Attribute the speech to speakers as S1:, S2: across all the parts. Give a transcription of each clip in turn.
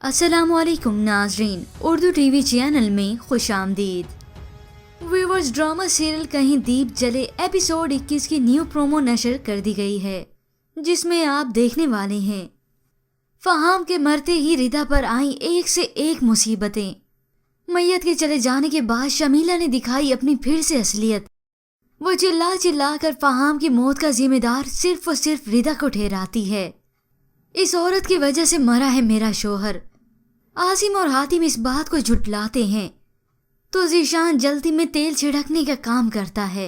S1: अस्सलाम वालेकुम नाजरीन, उर्दू टीवी चैनल में खुश आमदीद। व्यूवर्स, ड्रामा सीरियल कहीं दीप जले एपिसोड 21 की न्यू प्रोमो नशर कर दी गई है, जिसमें आप देखने वाले हैं फहाम के मरते ही रिदा पर आई एक से एक मुसीबतें। मैयत के चले जाने के बाद शमीला ने दिखाई अपनी फिर से असलियत। वो चिल्ला चिल्ला कर फहाम की मौत का जिम्मेदार सिर्फ और सिर्फ रिदा को ठहराती है। इस औरत की वजह से मरा है मेरा शोहर। आसिम और हातिम इस बात को झुटलाते हैं तो ज़ीशान जल्दी में तेल छिड़कने का काम करता है।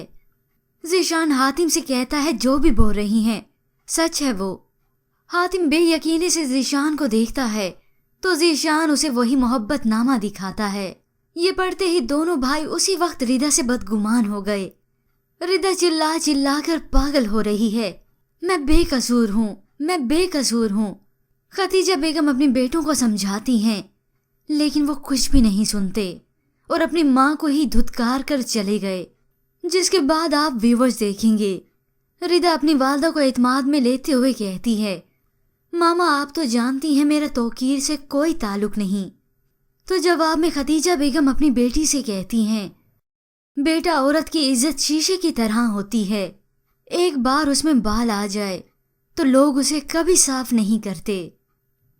S1: ज़ीशान हातिम से कहता है जो भी बोल रही हैं सच है। वो हातिम बेयकीनी से ज़ीशान को देखता है तो ज़ीशान उसे वही मोहब्बतनामा दिखाता है। ये पढ़ते ही दोनों भाई उसी वक्त रिदा से बदगुमान हो गए। रिदा चिल्ला चिल्ला कर पागल हो रही है, मैं बेकसूर हूँ, मैं बेकसूर हूँ। खतीजा बेगम अपने बेटों को समझाती हैं लेकिन वो कुछ भी नहीं सुनते और अपनी माँ को ही धुतकार कर चले गए। जिसके बाद आप व्यूवर्स देखेंगे रिदा अपनी वालदा को एतमाद में लेते हुए कहती है, मामा आप तो जानती हैं मेरा तौकीर से कोई ताल्लुक नहीं। तो जवाब में खतीजा बेगम अपनी बेटी से कहती हैं, बेटा औरत की इज्जत शीशे की तरह होती है, एक बार उसमें बाल आ जाए तो लोग उसे कभी साफ नहीं करते।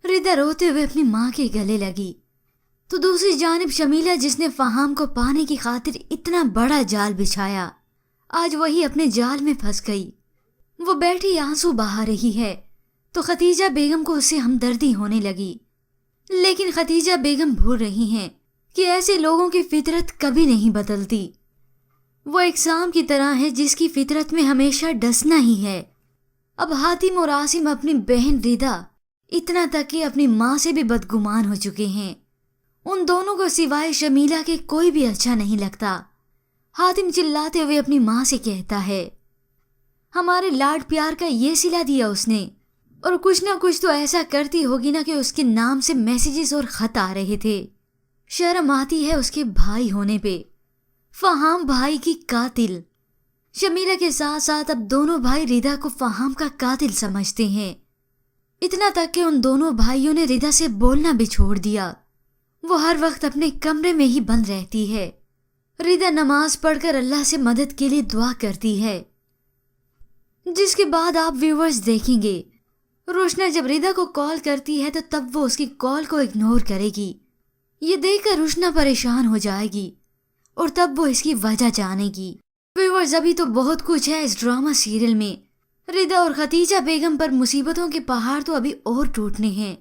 S1: रिदा रोते हुए अपनी माँ के गले लगी तो दूसरी जानिब शमीला, जिसने फहाम को पाने की खातिर इतना बड़ा जाल बिछाया, आज वही अपने जाल में फंस गई। वो बैठी आंसू बहा रही है तो खतीजा बेगम को उससे हमदर्दी होने लगी। लेकिन खतीजा बेगम भूल रही हैं कि ऐसे लोगों की फितरत कभी नहीं बदलती। वो एक सांप की तरह है जिसकी फितरत में हमेशा डसना ही है। अब हातिम और आसिम अपनी बहन रिदा, इतना तक कि अपनी माँ से भी बदगुमान हो चुके हैं। उन दोनों को सिवाय शमीला के कोई भी अच्छा नहीं लगता। हातिम चिल्लाते हुए अपनी माँ से कहता है, हमारे लाड प्यार का ये सिला दिया उसने, और कुछ ना कुछ तो ऐसा करती होगी ना कि उसके नाम से मैसेजेस और खत आ रहे थे। शर्म आती है उसके भाई होने पे। फहाम भाई की कातिल। शमीला के साथ साथ अब दोनों भाई रिदा को फहाम का कातिल समझते हैं। इतना तक कि उन दोनों भाइयों ने रिदा से बोलना भी छोड़ दिया। वो हर वक्त अपने कमरे में ही बंद रहती है। रिदा नमाज पढ़कर अल्लाह से मदद के लिए दुआ करती है। जिसके बाद आप व्यूवर्स देखेंगे रोशना जब रिदा को कॉल करती है तो तब वो उसकी कॉल को इग्नोर करेगी। ये देखकर रोशना परेशान हो जाएगी और तब वो इसकी वजह जानेगी। व्यूवर्स, अभी तो बहुत कुछ है इस ड्रामा सीरियल में। रिदा और खतीजा बेगम पर मुसीबतों के पहाड़ तो अभी और टूटने हैं।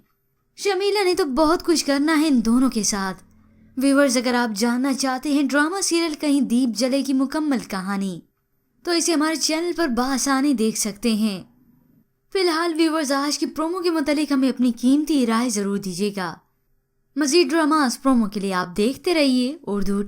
S1: शमीला ने तो बहुत कुछ करना है इन दोनों के साथ। व्यूवर्स, अगर आप जानना चाहते हैं ड्रामा सीरियल कहीं दीप जले की मुकम्मल कहानी तो इसे हमारे चैनल पर बआसानी देख सकते हैं। फिलहाल व्यूवर्स, आज की प्रोमो के मुतालिक हमें अपनी कीमती राय जरूर दीजिएगा। मजीद ड्रामास प्रोमो के लिए आप देखते रहिए उर्दू